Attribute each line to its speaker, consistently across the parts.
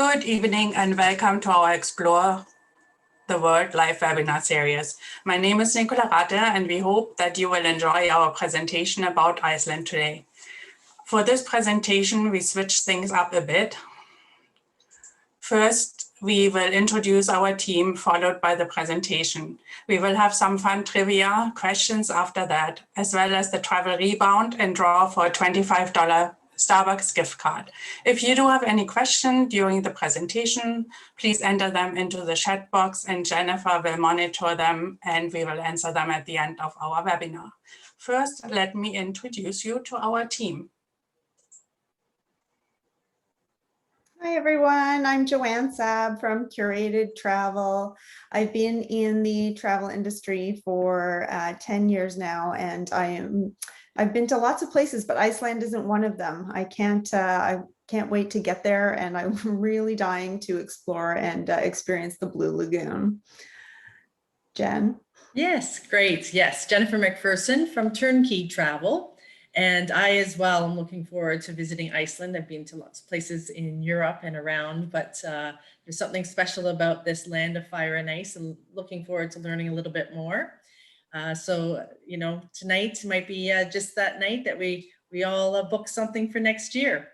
Speaker 1: Good evening and welcome to our Explore the World live webinar series. My name is Nicola Ratte and we hope that you will enjoy our presentation about Iceland today. For this presentation, we switch things up a bit. First, we will introduce our team, followed by the presentation. We will have some fun trivia questions after that, as well as the travel rebound and draw for a $25 Starbucks gift card. If you do have any question during the presentation, please enter them into the chat box and Jennifer will monitor them and we will answer them at the end of our webinar. First, let me introduce you to our team.
Speaker 2: Hi everyone, I'm Joanne Saab from Curated Travel. I've been in the travel industry for 10 years now, and I've been to lots of places, but Iceland isn't one of them. I can't wait to get there, and I'm really dying to explore and experience the Blue Lagoon. Jen?
Speaker 3: Yes, great. Yes, Jennifer McPherson from Turnkey Travel. And I as well am looking forward to visiting Iceland. I've been to lots of places in Europe and around, but there's something special about this land of fire and ice, and looking forward to learning a little bit more. So, you know, tonight might be just that night that we all book something for next year.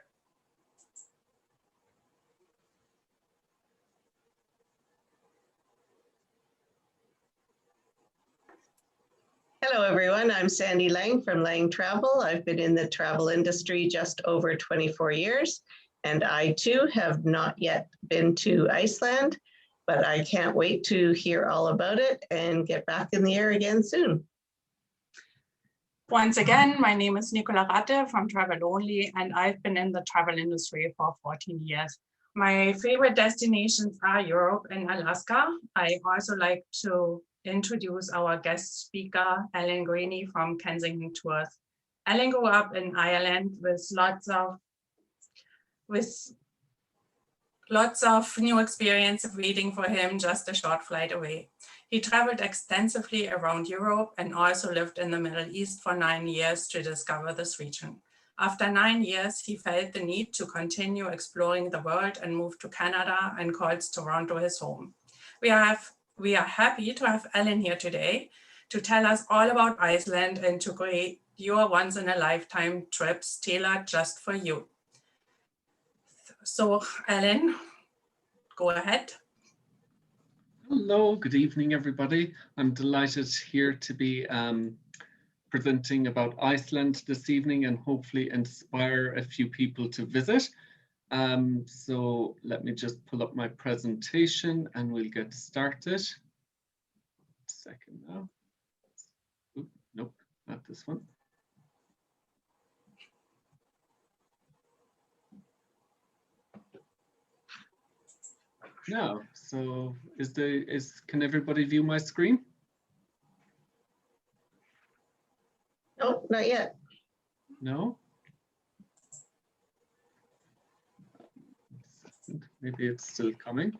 Speaker 4: Hello everyone, I'm Sandy Lang from Lang Travel. I've been in the travel industry just over 24 years, and I too have not yet been to Iceland, but I can't wait to hear all about it and get back in the air again soon.
Speaker 1: Once again, my name is Nicola Ratte from Travel Only, and I've been in the travel industry for 14 years. My favorite destinations are Europe and Alaska. I also like to introduce our guest speaker, Ellen Greeny from Kensington Tours. Ellen grew up in Ireland with lots of new experience waiting for him just a short flight away. He traveled extensively around Europe and also lived in the Middle East for 9 years to discover this region. After 9 years, he felt the need to continue exploring the world and moved to Canada and calls Toronto his home. We are happy to have Ellen here today to tell us all about Iceland and to create your once-in-a-lifetime trips tailored just for you. So, Ellen, go ahead.
Speaker 5: Hello, good evening, everybody. I'm delighted here to be presenting about Iceland this evening and hopefully inspire a few people to visit. So let me just pull up my presentation and we'll get started. Second now. Ooh, nope, not this one. No, so can everybody view my screen?
Speaker 4: Oh, not yet.
Speaker 5: No? Maybe it's still coming.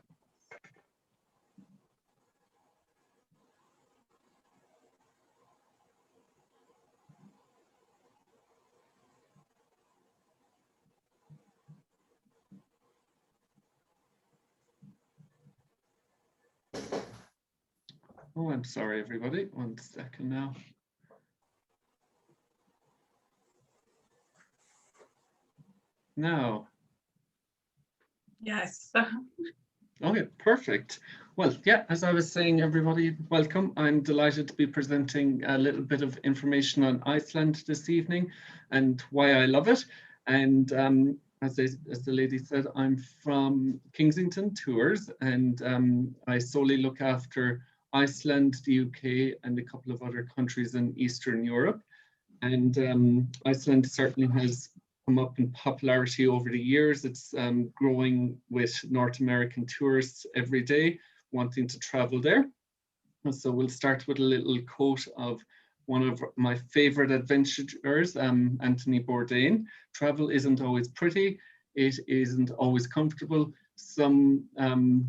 Speaker 5: Oh, I'm sorry, everybody. 1 second now. Now.
Speaker 1: Yes.
Speaker 5: Okay, perfect. Well, yeah, as I was saying, everybody, welcome. I'm delighted to be presenting a little bit of information on Iceland this evening and why I love it. And as the lady said, I'm from Kensington Tours, and I solely look after Iceland, the UK, and a couple of other countries in Eastern Europe. And Iceland certainly has come up in popularity over the years. It's growing with North American tourists every day wanting to travel there. So we'll start with a little quote of one of my favorite adventurers, Anthony Bourdain. Travel isn't always pretty. It isn't always comfortable. Some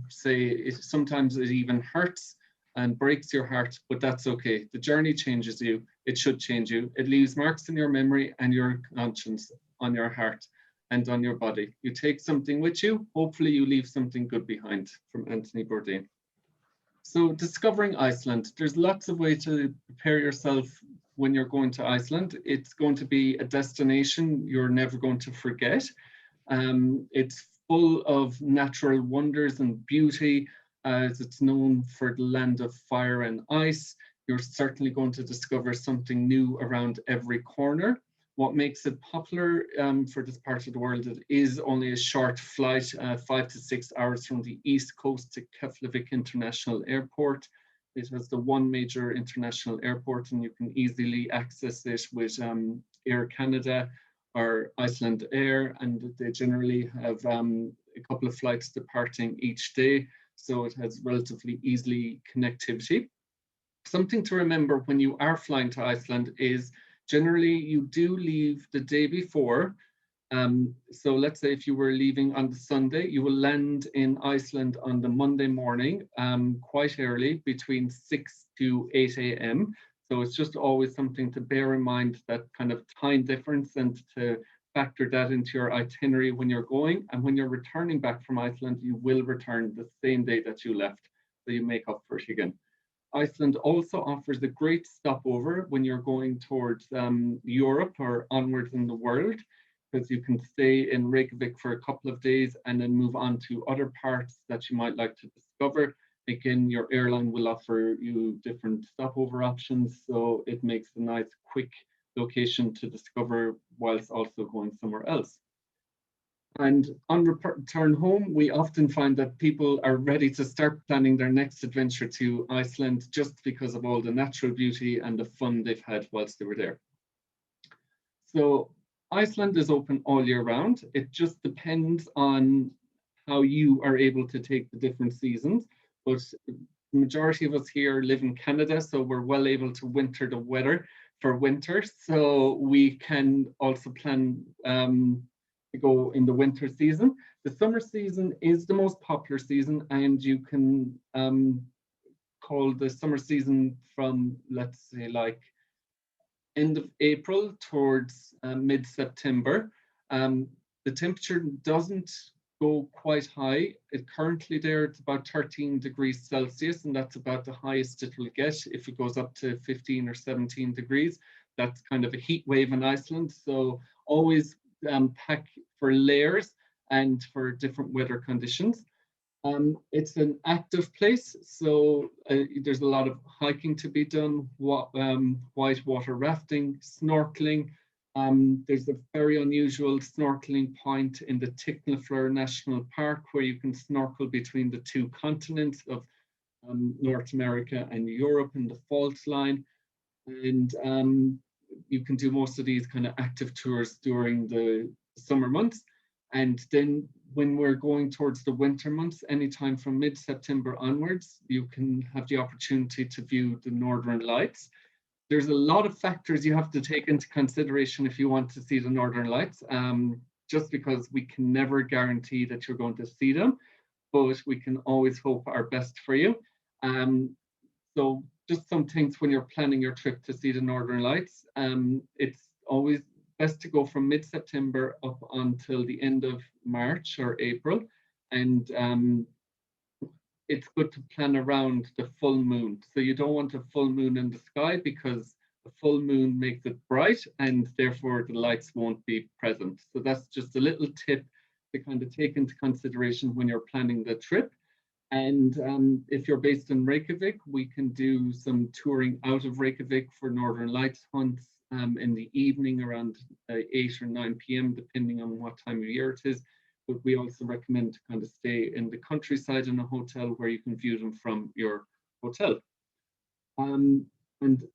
Speaker 5: say sometimes it even hurts and breaks your heart, but that's okay. The journey changes you. It should change you. It leaves marks in your memory and your conscience on your heart. and on your body. You take something with you, hopefully you leave something good behind, from Anthony Bourdain. So discovering Iceland, there's lots of ways to prepare yourself when you're going to Iceland. It's going to be a destination you're never going to forget. It's full of natural wonders and beauty, as it's known for the land of fire and ice. You're certainly going to discover something new around every corner. What makes it popular for this part of the world, it is only a short flight, 5 to 6 hours from the east coast to Keflavik International Airport. It has the one major international airport, and you can easily access it with Air Canada or Iceland Air, and they generally have a couple of flights departing each day, so it has relatively easily connectivity. Something to remember when you are flying to Iceland is generally you do leave the day before. So let's say if you were leaving on the Sunday, you will land in Iceland on the Monday morning quite early, between 6 to 8 a.m. So it's just always something to bear in mind, that kind of time difference, and to factor that into your itinerary when you're going. And when you're returning back from Iceland, you will return the same day that you left, so you make up for it again. Iceland also offers a great stopover when you're going towards Europe or onwards in the world, because you can stay in Reykjavik for a couple of days and then move on to other parts that you might like to discover. Again, your airline will offer you different stopover options, so it makes a nice quick location to discover whilst also going somewhere else. And on return home, we often find that people are ready to start planning their next adventure to Iceland, just because of all the natural beauty and the fun they've had whilst they were there. So Iceland is open all year round. It just depends on how you are able to take the different seasons. But the majority of us here live in Canada, so we're well able to winter the weather for winter. So we can also plan to go in the winter season. The summer season is the most popular season, and you can call the summer season from, let's say, like end of April towards mid-September. The temperature doesn't go quite high. Currently there, it's about 13 degrees Celsius, and that's about the highest it will get. If it goes up to 15 or 17 degrees, that's kind of a heat wave in Iceland. So always pack for layers and for different weather conditions. It's an active place, so there's a lot of hiking to be done, whitewater rafting, snorkeling. There's a very unusual snorkeling point in the Ticknaflur National Park, where you can snorkel between the two continents of North America and Europe in the fault line. And you can do most of these kind of active tours during the summer months. And then when we're going towards the winter months, anytime from mid-September onwards, you can have the opportunity to view the Northern Lights. There's a lot of factors you have to take into consideration if you want to see the Northern Lights, just because we can never guarantee that you're going to see them, but we can always hope our best for you. So just some things when you're planning your trip to see the Northern Lights. It's always best to go from mid-September up until the end of March or April. And it's good to plan around the full moon. So you don't want a full moon in the sky, because the full moon makes it bright and therefore the lights won't be present. So that's just a little tip to kind of take into consideration when you're planning the trip. And if you're based in Reykjavik, we can do some touring out of Reykjavik for Northern Lights hunts in the evening around 8 or 9 p.m, depending on what time of year it is. But we also recommend to kind of stay in the countryside in a hotel where you can view them from your hotel. And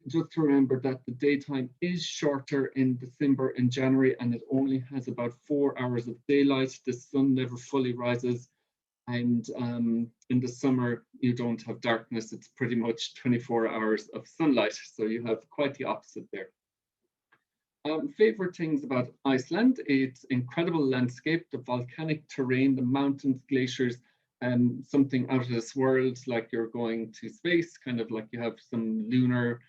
Speaker 5: just to remember that the daytime is shorter in December and January, and it only has about 4 hours of daylight. The sun never fully rises. And in the summer, you don't have darkness. It's pretty much 24 hours of sunlight. So you have quite the opposite there. Favorite things about Iceland: its incredible landscape, the volcanic terrain, the mountains, glaciers, and something out of this world, like you're going to space, kind of like you have some lunar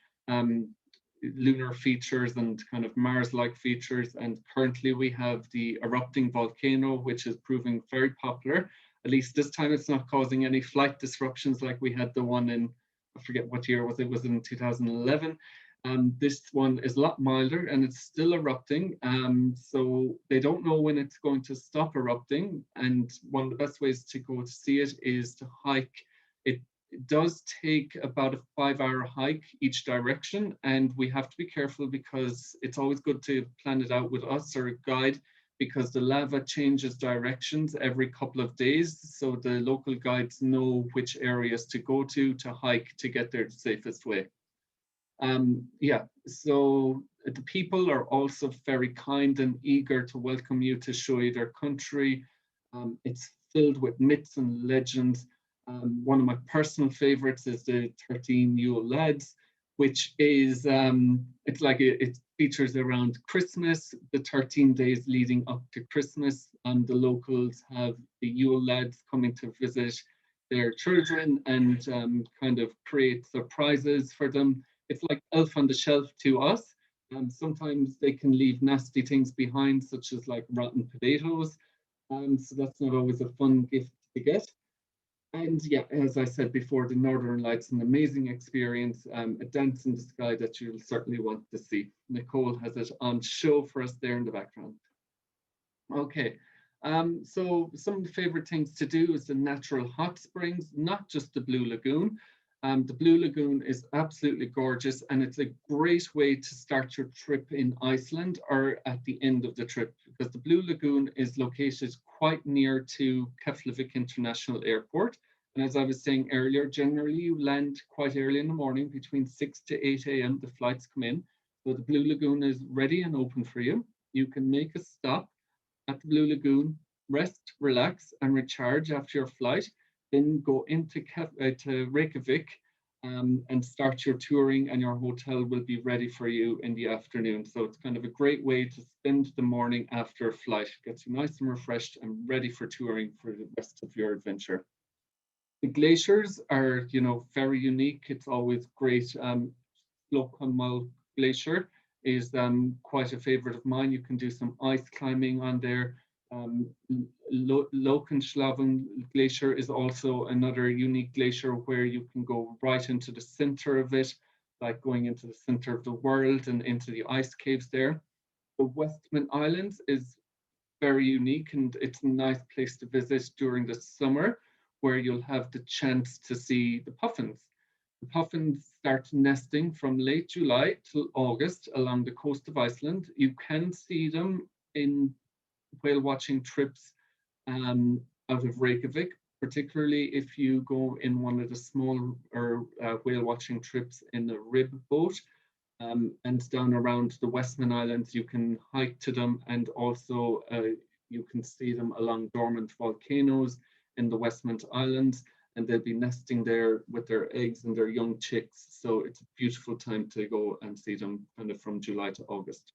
Speaker 5: lunar features and kind of Mars-like features. And currently we have the erupting volcano, which is proving very popular. At least this time it's not causing any flight disruptions like we had the one in, I forget what year was it, was in 2011. This one is a lot milder and it's still erupting. So they don't know when it's going to stop erupting. And one of the best ways to go to see it is to hike. It does take about a 5-hour hike each direction. And we have to be careful because it's always good to plan it out with us or a guide, because the lava changes directions every couple of days. So the local guides know which areas to go to hike to get there the safest way. Yeah, so the people are also very kind and eager to welcome you, to show you their country. It's filled with myths and legends. One of my personal favorites is the 13 Yule Lads, which is, it's like it features around Christmas, the 13 days leading up to Christmas, and the locals have the Yule Lads coming to visit their children and kind of create surprises for them. It's like Elf on the Shelf to us. Sometimes they can leave nasty things behind, such as like rotten potatoes. So that's not always a fun gift to get. And yeah, as I said before, the Northern Lights, an amazing experience, a dance in the sky that you'll certainly want to see. Nicole has it on show for us there in the background. Okay, so some of the favorite things to do is the natural hot springs, not just the Blue Lagoon. The Blue Lagoon is absolutely gorgeous, and it's a great way to start your trip in Iceland or at the end of the trip, because the Blue Lagoon is located quite near to Keflavik International Airport. And as I was saying earlier, generally you land quite early in the morning, between 6 to 8 a.m. the flights come in. So the Blue Lagoon is ready and open for you. You can make a stop at the Blue Lagoon, rest, relax, and recharge after your flight. Then go into to Reykjavik and start your touring, and your hotel will be ready for you in the afternoon. So it's kind of a great way to spend the morning after a flight. Gets you nice and refreshed and ready for touring for the rest of your adventure. The glaciers are, very unique. It's always great. Slocomal Glacier is quite a favorite of mine. You can do some ice climbing on there. Lokenschlaven Glacier is also another unique glacier where you can go right into the center of it, like going into the center of the world and into the ice caves there. The Westman Islands is very unique, and it's a nice place to visit during the summer, where you'll have the chance to see the puffins. The puffins start nesting from late July till August along the coast of Iceland. You can see them in whale watching trips out of Reykjavik, particularly if you go in one of the small whale watching trips in a rib boat, and down around the Westman Islands. You can hike to them, and also you can see them along dormant volcanoes in the Westman Islands, and they'll be nesting there with their eggs and their young chicks. So it's a beautiful time to go and see them, kind of from July to August.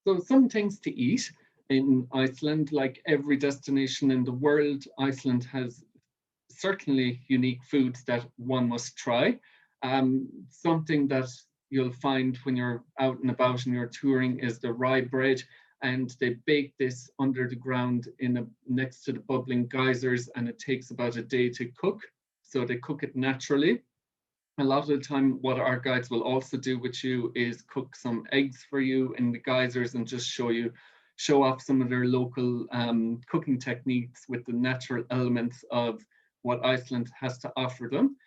Speaker 5: So some things to eat in Iceland. Like every destination in the world, Iceland has certainly unique foods that one must try. Something that you'll find when you're out and about and you're touring is the rye bread, and they bake this under the ground next to the bubbling geysers, and it takes about a day to cook. So they cook it naturally. A lot of the time, what our guides will also do with you is cook some eggs for you in the geysers and just show off some of their local cooking techniques with the natural elements of what Iceland has to offer them.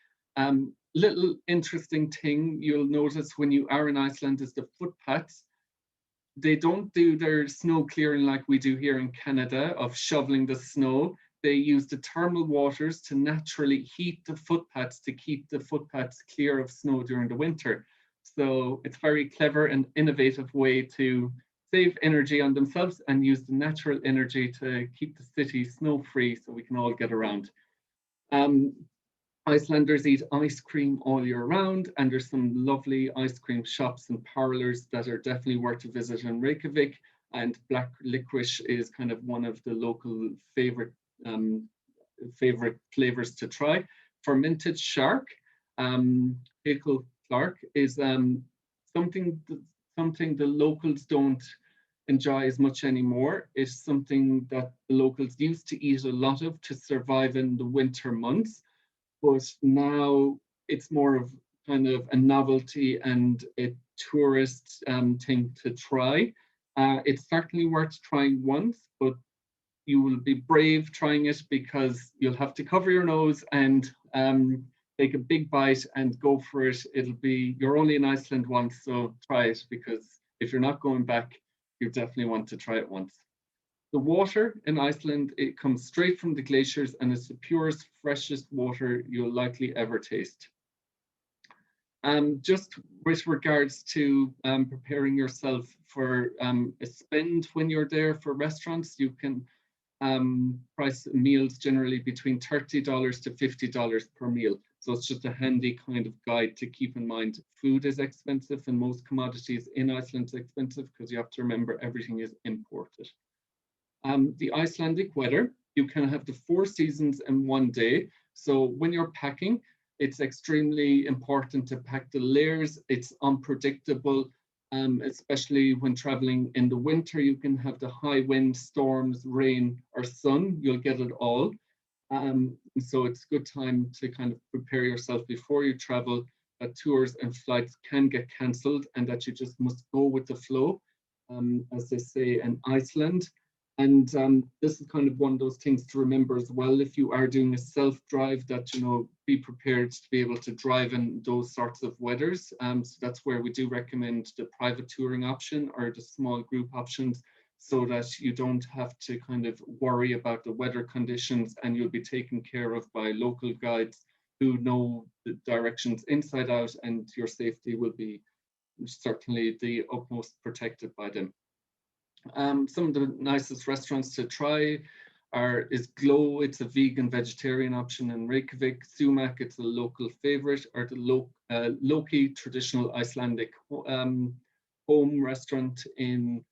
Speaker 5: Little interesting thing you'll notice when you are in Iceland is the footpaths. They don't do their snow clearing like we do here in Canada of shoveling the snow. They use the thermal waters to naturally heat the footpaths to keep the footpaths clear of snow during the winter. So it's a very clever and innovative way to save energy on themselves and use the natural energy to keep the city snow-free so we can all get around. Icelanders eat ice cream all year round, and there's some lovely ice cream shops and parlors that are definitely worth a visit in Reykjavik. And black licorice is kind of one of the local favorite flavors to try. Fermented shark, Clark, is something the locals don't enjoy as much anymore. Is something that the locals used to eat a lot of to survive in the winter months, but now it's more of kind of a novelty and a tourist thing to try. It's certainly worth trying once, but you will be brave trying it because you'll have to cover your nose and take a big bite and go for it. You're only in Iceland once, so try it, because if you're not going back, you definitely want to try it once. The water in Iceland, it comes straight from the glaciers and it's the purest, freshest water you'll likely ever taste. Just with regards to preparing yourself for a spend when you're there for restaurants, you can price meals generally between $30 to $50 per meal. So it's just a handy kind of guide to keep in mind. Food is expensive and most commodities in Iceland is expensive because you have to remember everything is imported. The Icelandic weather, you can have the 4 seasons in one day. So when you're packing, it's extremely important to pack the layers. It's unpredictable, especially when traveling in the winter. You can have the high wind, storms, rain, or sun. You'll get it all. So it's a good time to kind of prepare yourself before you travel, that tours and flights can get cancelled and that you just must go with the flow, as they say in Iceland. And this is kind of one of those things to remember as well. If you are doing a self-drive, that, you know, be prepared to be able to drive in those sorts of weathers. So that's where we do recommend the private touring option or the small group options, so that you don't have to kind of worry about the weather conditions and you'll be taken care of by local guides who know the directions inside out, and your safety will be certainly the utmost protected by them. Some of the nicest restaurants to try is Glow. It's a vegan vegetarian option in Reykjavik. Sumac, it's a local favorite, or the Loki, traditional Icelandic home restaurant in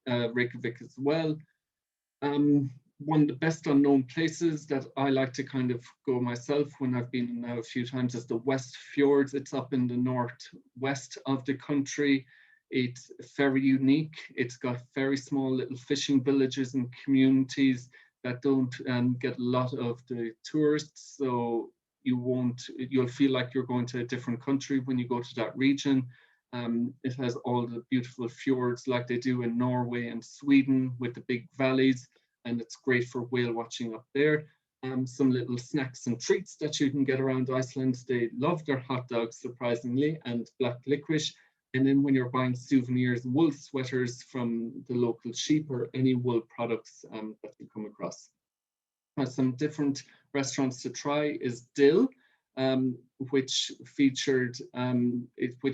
Speaker 5: Reykjavik as well. One of the best unknown places that I like to kind of go myself when I've been now a few times is the West Fjords. It's up in the northwest of the country. It's very unique. It's got very small little fishing villages and communities that don't get a lot of the tourists. So you'll feel like you're going to a different country when you go to that region. It has all the beautiful fjords like they do in Norway and Sweden with the big valleys, and it's great for whale watching up there. Some little snacks and treats that you can get around Iceland. They love their hot dogs, surprisingly, and black licorice. And then when you're buying souvenirs, wool sweaters from the local sheep or any wool products that you come across. Some different restaurants to try is Dill, which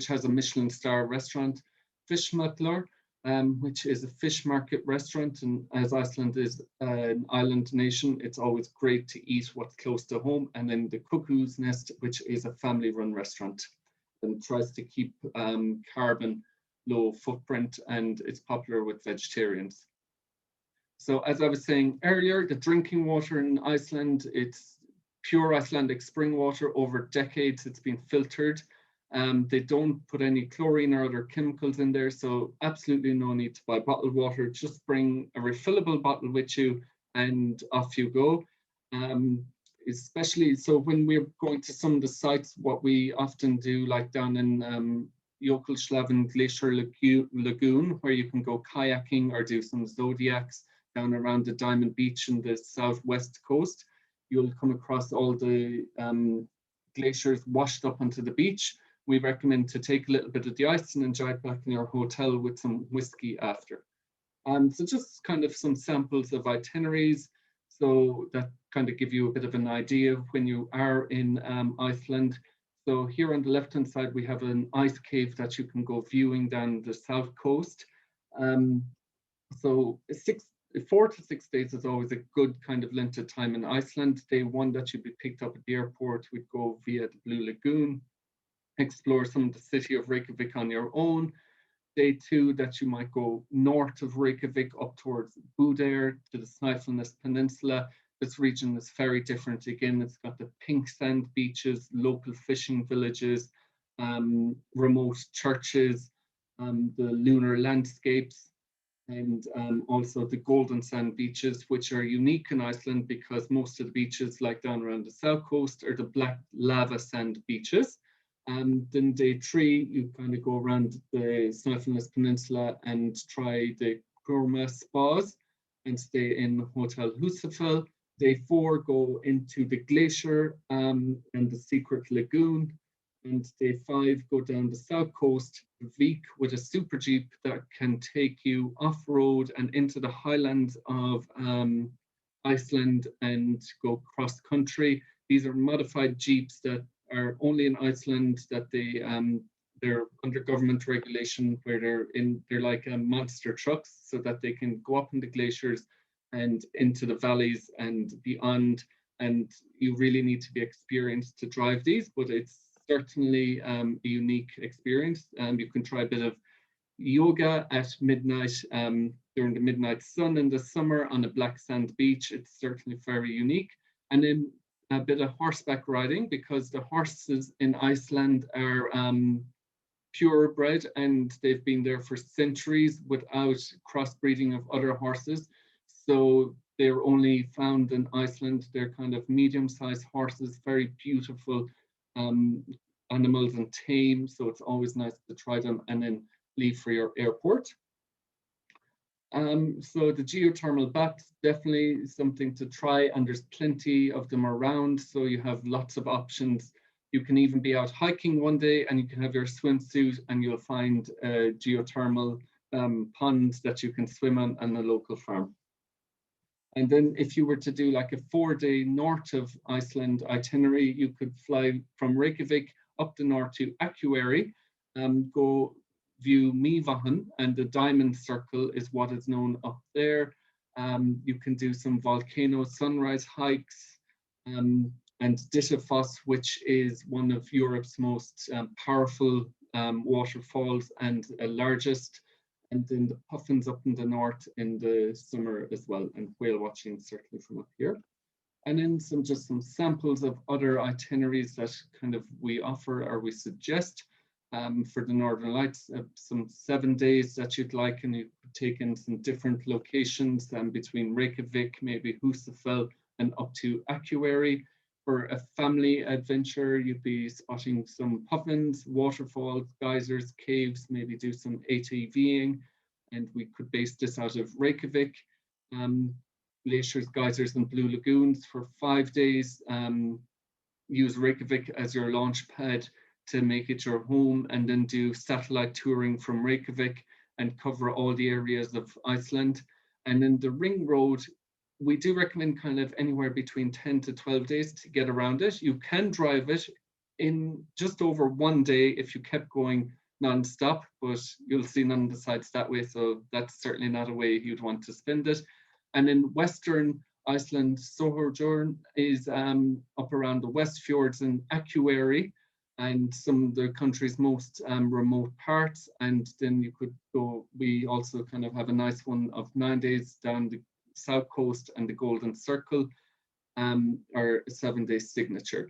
Speaker 5: has a Michelin star restaurant. Fishmöller, which is a fish market restaurant. And as Iceland is an island nation, it's always great to eat what's close to home. And then the Cuckoo's Nest, which is a family-run restaurant and tries to keep carbon low footprint, and it's popular with vegetarians. So as I was saying earlier, the drinking water in Iceland, it's pure Icelandic spring water. Over decades, it's been filtered. They don't put any chlorine or other chemicals in there, so absolutely no need to buy bottled water. Just bring a refillable bottle with you and off you go. Especially, so when we're going to some of the sites, what we often do, like down in Jökulshlaven Glacier Lagoon, where you can go kayaking or do some zodiacs down around the Diamond Beach in the southwest coast, you'll come across all the glaciers washed up onto the beach. We recommend to take a little bit of the ice and enjoy it back in your hotel with some whiskey after. So just kind of some samples of itineraries, so that kind of give you a bit of an idea of when you are in Iceland. So here on the left-hand side, we have an ice cave that you can go viewing down the south coast. So 4 to 6 days is always a good kind of length of time in Iceland. Day 1 that you'd be picked up at the airport, we'd go via the Blue Lagoon, explore some of the city of Reykjavik on your own. Day 2 that you might go north of Reykjavik up towards Búðir to the Snæfellsnes Peninsula. This region is very different. Again, it's got the pink sand beaches, local fishing villages, remote churches, the lunar landscapes, and also the golden sand beaches, which are unique in Iceland because most of the beaches, like down around the south coast, are the black lava sand beaches. Then day 3, you kind of go around the Snæfellsnes Peninsula and try the gourmet spas and stay in Hotel Husafell. Day 4, go into the glacier and the secret lagoon. And day 5, go down the south coast, Vik, with a super jeep that can take you off-road and into the highlands of Iceland and go cross-country. These are modified jeeps that are only in Iceland, that they're under government regulation, where they're like monster trucks, so that they can go up in the glaciers and into the valleys and beyond. And you really need to be experienced to drive these, but it's certainly a unique experience. You can try a bit of yoga at midnight during the midnight sun in the summer on a black sand beach. It's certainly very unique. And then a bit of horseback riding, because the horses in Iceland are purebred and they've been there for centuries without crossbreeding of other horses. So they're only found in Iceland. They're kind of medium-sized horses, very beautiful animals and tame. So it's always nice to try them and then leave for your airport. So the geothermal baths, definitely something to try, and there's plenty of them around. So you have lots of options. You can even be out hiking one day and you can have your swimsuit and you'll find a geothermal pond that you can swim on a local farm. And then if you were to do like a 4-day north of Iceland itinerary, you could fly from Reykjavik up the north to Akureyri, go view Mývatn, and the Diamond Circle is what is known up there. You can do some volcano sunrise hikes, and Dittifoss, which is one of Europe's most powerful waterfalls and largest. And then the puffins up in the north in the summer as well, and whale watching certainly from up here. And then just some samples of other itineraries that kind of we offer or we suggest for the Northern Lights. Some 7 days that you'd like, and you could take in some different locations between Reykjavik, maybe Husafell, and up to Akureyri. For a family adventure, you'd be spotting some puffins, waterfalls, geysers, caves, maybe do some ATVing, and we could base this out of Reykjavik. Glaciers, geysers, and blue lagoons for 5 days. Use Reykjavik as your launch pad to make it your home, and then do satellite touring from Reykjavik and cover all the areas of Iceland. And then the ring road, we do recommend kind of anywhere between 10 to 12 days to get around it. You can drive it in just over 1 day if you kept going non-stop, but you'll see none of the sites that way, so that's certainly not a way you'd want to spend it. And in Western Iceland, Sojourn is up around the West Fjords and Akureyri and some of the country's most remote parts. And then you could go, we also kind of have a nice one of 9 days down the South Coast and the Golden Circle, or a 7-day signature.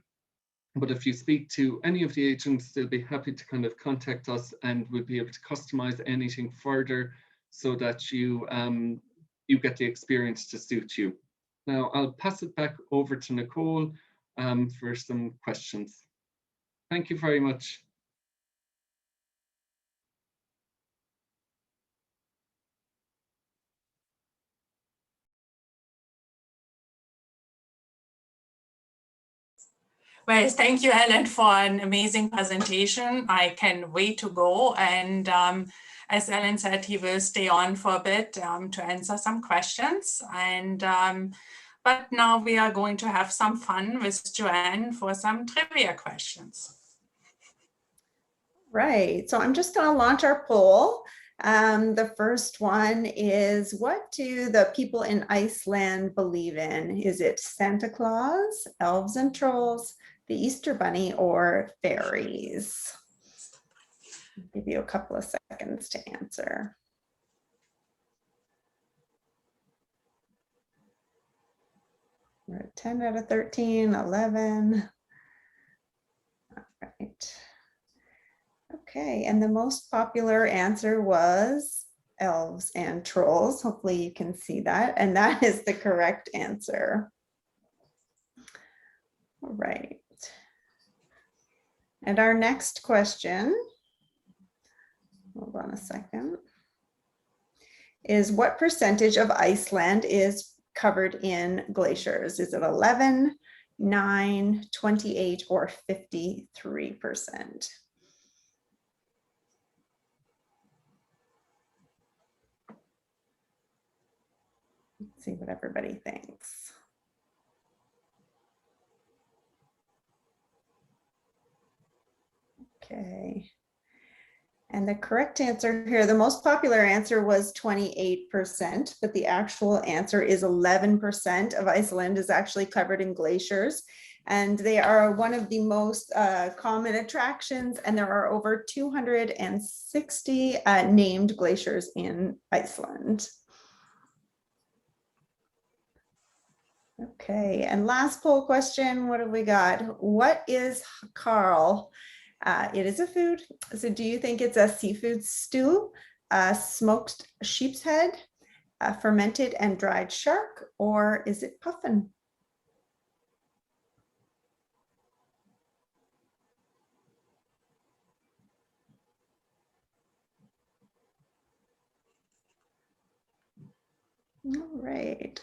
Speaker 5: But if you speak to any of the agents, they'll be happy to kind of contact us, and we'll be able to customize anything further so that you you get the experience to suit you. Now I'll pass it back over to Nicole for some questions. Thank you very much.
Speaker 1: Well, thank you, Ellen, for an amazing presentation. I can wait to go. And as Ellen said, he will stay on for a bit to answer some questions. And but now we are going to have some fun with Joanne for some trivia questions.
Speaker 2: Right, so I'm just going to launch our poll. The first one is, what do the people in Iceland believe in? Is it Santa Claus, elves and trolls, the Easter Bunny, or fairies? I'll give you a couple of seconds to answer. We're at 10 out of 13, 11. All right. Okay, and the most popular answer was elves and trolls. Hopefully you can see that, and that is the correct answer. All right. And our next question, hold on a second, is what percentage of Iceland is covered in glaciers? Is it 11, 9, 28, or 53%? Let's see what everybody thinks. Okay. And the correct answer here, the most popular answer was 28%, but the actual answer is 11% of Iceland is actually covered in glaciers. And they are one of the most common attractions, and there are over 260 named glaciers in Iceland. Okay, and last poll question, what have we got? What is Carl? It is a food. So do you think it's a seafood stew, a smoked sheep's head, a fermented and dried shark, or is it puffin? All right.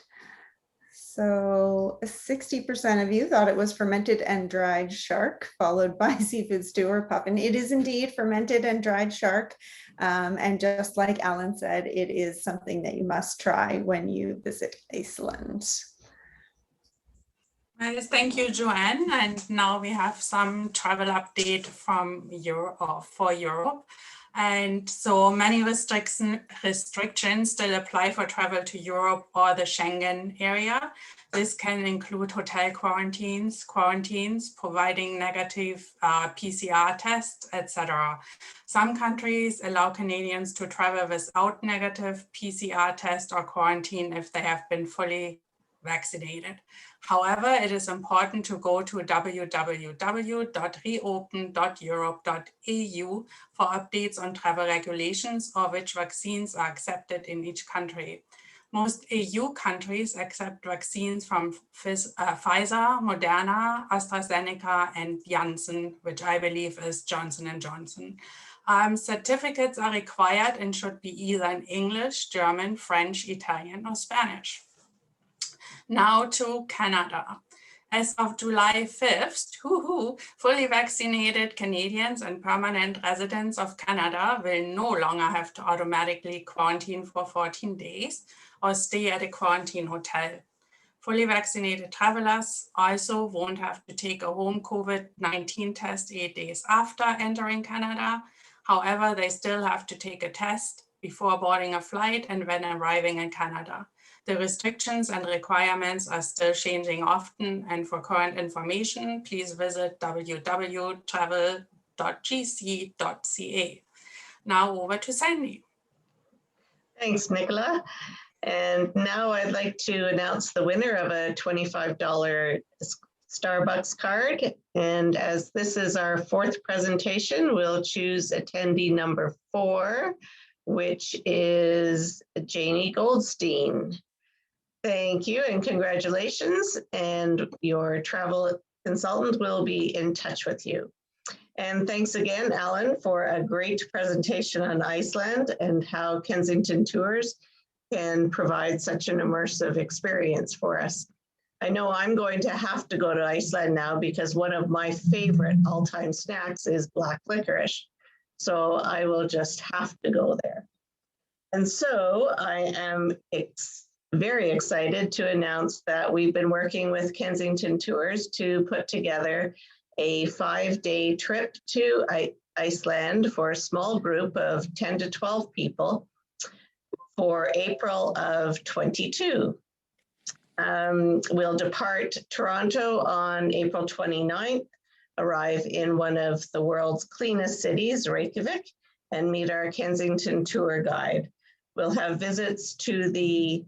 Speaker 2: So 60% of you thought it was fermented and dried shark, followed by seafood stew or puffin. It is indeed fermented and dried shark. And just like Alan said, it is something that you must try when you visit Iceland.
Speaker 1: Yes, thank you, Joanne. And now we have some travel update from Europe for Europe. And so many restrictions still apply for travel to Europe or the Schengen area. This can include hotel quarantines, providing negative PCR tests, etc. Some countries allow Canadians to travel without negative PCR test or quarantine if they have been fully vaccinated. However, it is important to go to www.reopen.europe.eu for updates on travel regulations or which vaccines are accepted in each country. Most EU countries accept vaccines from Pfizer, Moderna, AstraZeneca, and Janssen, which I believe is Johnson & Johnson. Certificates are required and should be either in English, German, French, Italian, or Spanish. Now to Canada. As of July 5th, fully vaccinated Canadians and permanent residents of Canada will no longer have to automatically quarantine for 14 days or stay at a quarantine hotel. Fully vaccinated travelers also won't have to take a home COVID-19 test 8 days after entering Canada. However, they still have to take a test before boarding a flight and when arriving in Canada. The restrictions and requirements are still changing often, and for current information, please visit www.travel.gc.ca. Now over to Sandy.
Speaker 4: Thanks, Nicola. And now I'd like to announce the winner of a $25 Starbucks card. And as this is our fourth presentation, we'll choose attendee number 4, which is Janie Goldstein. Thank you and congratulations. And your travel consultant will be in touch with you. And thanks again, Alan, for a great presentation on Iceland and how Kensington Tours can provide such an immersive experience for us. I know I'm going to have to go to Iceland now because one of my favorite all-time snacks is black licorice. So I will just have to go there. And so I am very excited to announce that we've been working with Kensington Tours to put together a 5-day trip to Iceland for a small group of 10 to 12 people for April of 22. We'll depart Toronto on April 29th, arrive in one of the world's cleanest cities, Reykjavik, and meet our Kensington tour guide. We'll have visits to the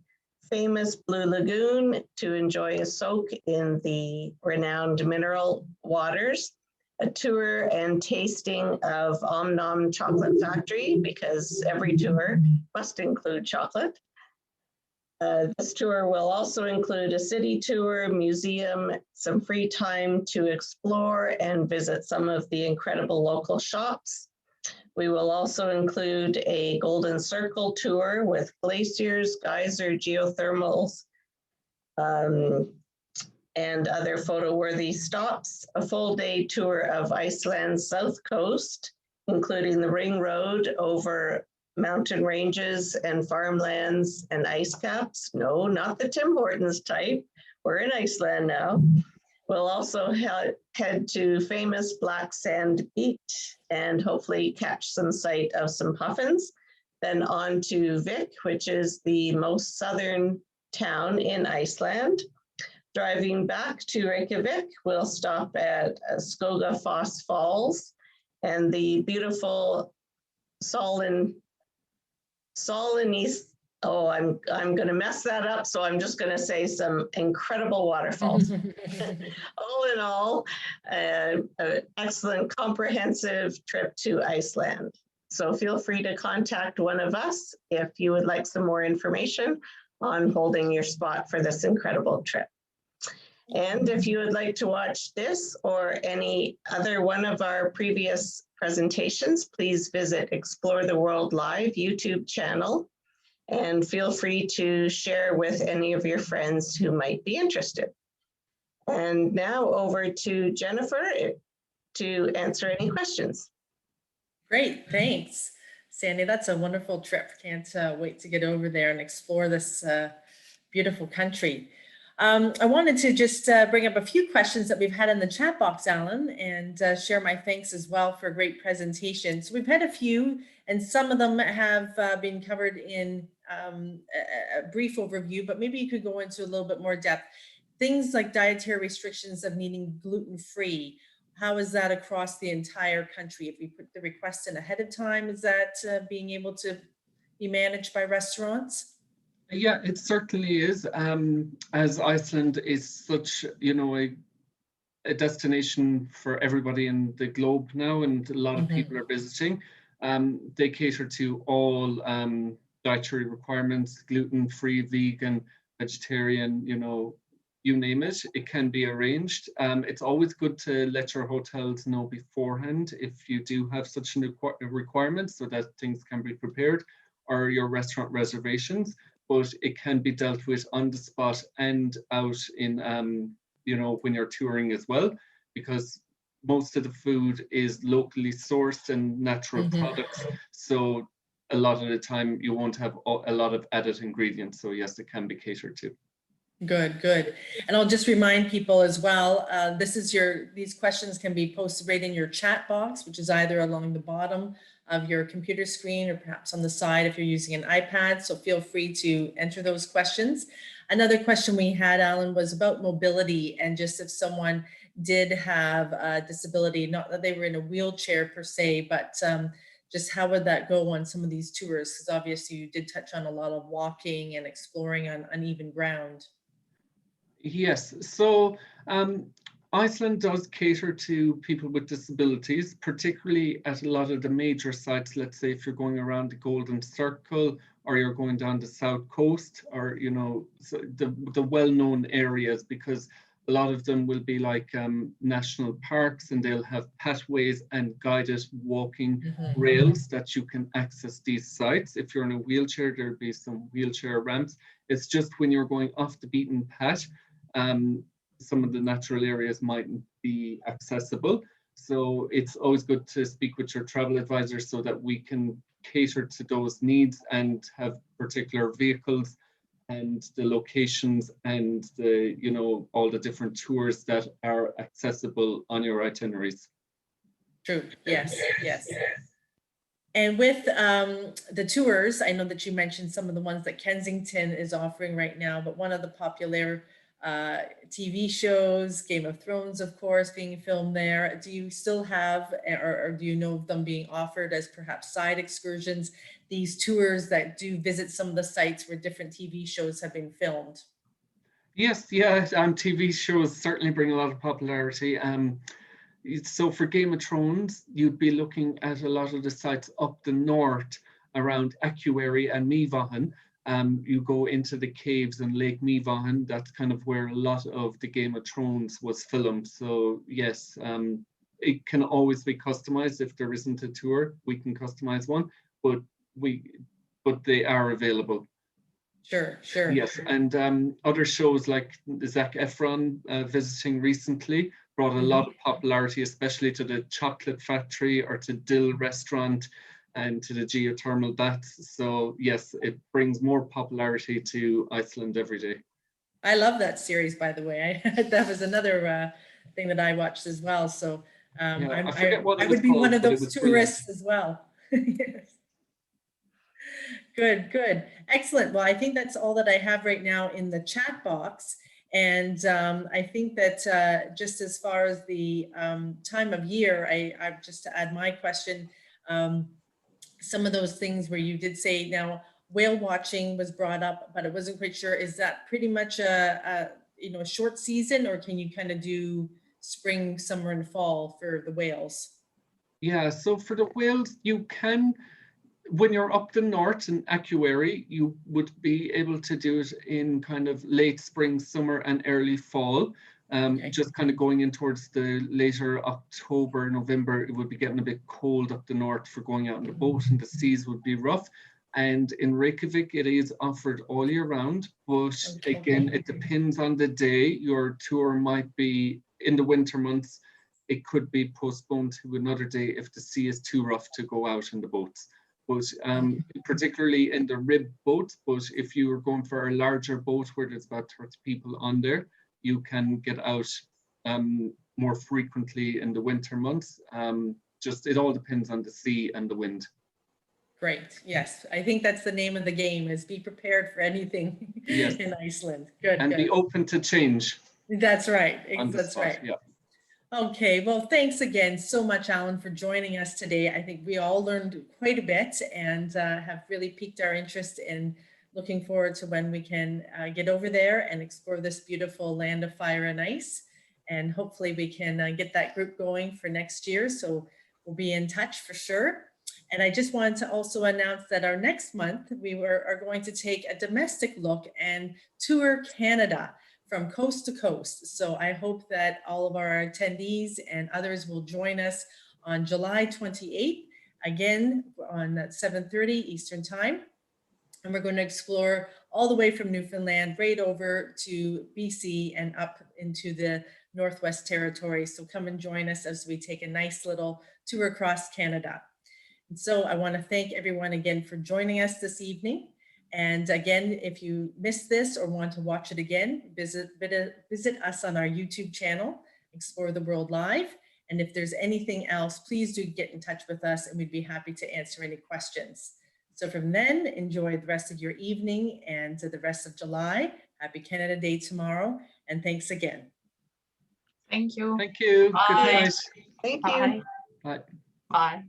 Speaker 4: famous Blue Lagoon to enjoy a soak in the renowned mineral waters, a tour and tasting of Om Nom Chocolate Factory, because every tour must include chocolate. This tour will also include a city tour, museum, some free time to explore and visit some of the incredible local shops. We will also include a Golden Circle tour with glaciers, geyser, geothermals, and other photo-worthy stops, a full-day tour of Iceland's south coast, including the ring road over mountain ranges and farmlands and ice caps. No, not the Tim Hortons type. We're in Iceland now. We'll also head to famous black sand beach and hopefully catch some sight of some puffins. Then on to Vik, which is the most southern town in Iceland. Driving back to Reykjavik, we'll stop at Skogafoss Falls and the beautiful Solinís. Oh, I'm going to mess that up, so I'm just going to say some incredible waterfalls. All in all, an excellent comprehensive trip to Iceland. So feel free to contact one of us if you would like some more information on holding your spot for this incredible trip. And if you would like to watch this or any other one of our previous presentations, please visit Explore the World Live YouTube channel and feel free to share with any of your friends who might be interested. And now over to Jennifer to answer any questions.
Speaker 3: Great, thanks, Sandy. That's a wonderful trip. Can't wait to get over there and explore this beautiful country. I wanted to just bring up a few questions that we've had in the chat box, Alan, and share my thanks as well for a great presentation. So we've had a few, and some of them have been covered in a brief overview, but maybe you could go into a little bit more depth. Things like dietary restrictions of needing gluten-free. How is that across the entire country? If we put the request in ahead of time, is that being able to be managed by restaurants?
Speaker 5: Yeah, it certainly is. As Iceland is such, a destination for everybody in the globe now, and a lot of people are visiting. They cater to all dietary requirements, gluten-free, vegan, vegetarian, you name it, it can be arranged. It's always good to let your hotels know beforehand if you do have such a requirement so that things can be prepared, or your restaurant reservations. But it can be dealt with on the spot and out in, when you're touring as well, because most of the food is locally sourced and natural products. So a lot of the time you won't have a lot of added ingredients. So yes, it can be catered to.
Speaker 3: Good, good. And I'll just remind people as well, these questions can be posted right in your chat box, which is either along the bottom of your computer screen or perhaps on the side if you're using an iPad. So feel free to enter those questions. Another question we had, Alan, was about mobility, and just if someone did have a disability, not that they were in a wheelchair per se, but just how would that go on some of these tours? Because obviously you did touch on a lot of walking and exploring on uneven ground.
Speaker 5: Yes, so Iceland does cater to people with disabilities, particularly at a lot of the major sites. Let's say if you're going around the Golden Circle, or you're going down the south coast, or so the well-known areas, because a lot of them will be like national parks, and they'll have pathways and guided walking rails that you can access these sites. If you're in a wheelchair, there'll be some wheelchair ramps. It's just when you're going off the beaten path, some of the natural areas mightn't be accessible. So it's always good to speak with your travel advisor so that we can cater to those needs and have particular vehicles and the locations and the, all the different tours that are accessible on your itineraries.
Speaker 3: True, yes, yes. And with the tours, I know that you mentioned some of the ones that Kensington is offering right now, but one of the popular TV shows, Game of Thrones, of course, being filmed there. Do you still have, or do you know of them being offered as perhaps side excursions, these tours that do visit some of the sites where different TV shows have been filmed?
Speaker 5: Yes, yeah, TV shows certainly bring a lot of popularity. so for Game of Thrones, you'd be looking at a lot of the sites up the north around Acuary and Meavahan. You go into the caves in Lake Meavahan. That's kind of where a lot of the Game of Thrones was filmed. So yes, it can always be customized. If there isn't a tour, we can customize one, but they are available.
Speaker 3: Sure, sure.
Speaker 5: Yes, and other shows like Zac Efron visiting recently brought a lot of popularity, especially to the Chocolate Factory or to Dill Restaurant and to the geothermal baths. So yes, it brings more popularity to Iceland every day.
Speaker 3: I love that series, by the way. That was another thing that I watched as well. So
Speaker 5: Yeah, I forget what it
Speaker 3: I
Speaker 5: was
Speaker 3: would be
Speaker 5: called,
Speaker 3: one of
Speaker 5: but it
Speaker 3: those
Speaker 5: was
Speaker 3: tourists as well. Yes. Good, good. Excellent. Well, I think that's all that I have right now in the chat box. And I think that just as far as the time of year, I just to add my question, some of those things where you did say now whale watching was brought up, but I wasn't quite sure. Is that pretty much a short season, or can you kind of do spring, summer, and fall for the whales?
Speaker 5: Yeah, so for the whales, you can, when you're up the north in Acuary, you would be able to do it in kind of late spring, summer, and early fall.
Speaker 3: Okay.
Speaker 5: Just kind of going in towards the later October, November, it would be getting a bit cold up the north for going out on the boat, and the seas would be rough. And in Reykjavik, it is offered all year round, but again, it depends on the day. Your tour might be in the winter months. It could be postponed to another day if the sea is too rough to go out in the boats. But particularly in the rib boat, but if you were going for a larger boat where there's about 30 people on there, you can get out more frequently in the winter months. Just it all depends on the sea and the wind.
Speaker 3: Great. Yes, I think that's the name of the game, is be prepared for anything in Iceland. Good.
Speaker 5: And
Speaker 3: good.
Speaker 5: be open to change.
Speaker 3: That's right.
Speaker 5: On the
Speaker 3: That's
Speaker 5: spot,
Speaker 3: right.
Speaker 5: yeah.
Speaker 3: Okay, well, thanks again so much, Alan, for joining us today. I think we all learned quite a bit and have really piqued our interest in looking forward to when we can get over there and explore this beautiful land of fire and ice. And hopefully we can get that group going for next year. So we'll be in touch for sure. And I just wanted to also announce that our next month, we are going to take a domestic look and tour Canada from coast to coast. So I hope that all of our attendees and others will join us on July 28th, again on 7:30 Eastern Time. And we're going to explore all the way from Newfoundland right over to BC and up into the Northwest Territories. So come and join us as we take a nice little tour across Canada. And so I want to thank everyone again for joining us this evening. And again, if you missed this or want to watch it again, visit us on our YouTube channel, Explore the World Live. And if there's anything else, please do get in touch with us and we'd be happy to answer any questions. So from then, enjoy the rest of your evening and the rest of July. Happy Canada Day tomorrow. And thanks again.
Speaker 1: Thank you.
Speaker 5: Thank you.
Speaker 1: Bye.
Speaker 5: Good night.
Speaker 4: Thank you.
Speaker 1: Bye.
Speaker 5: Bye.
Speaker 1: Bye.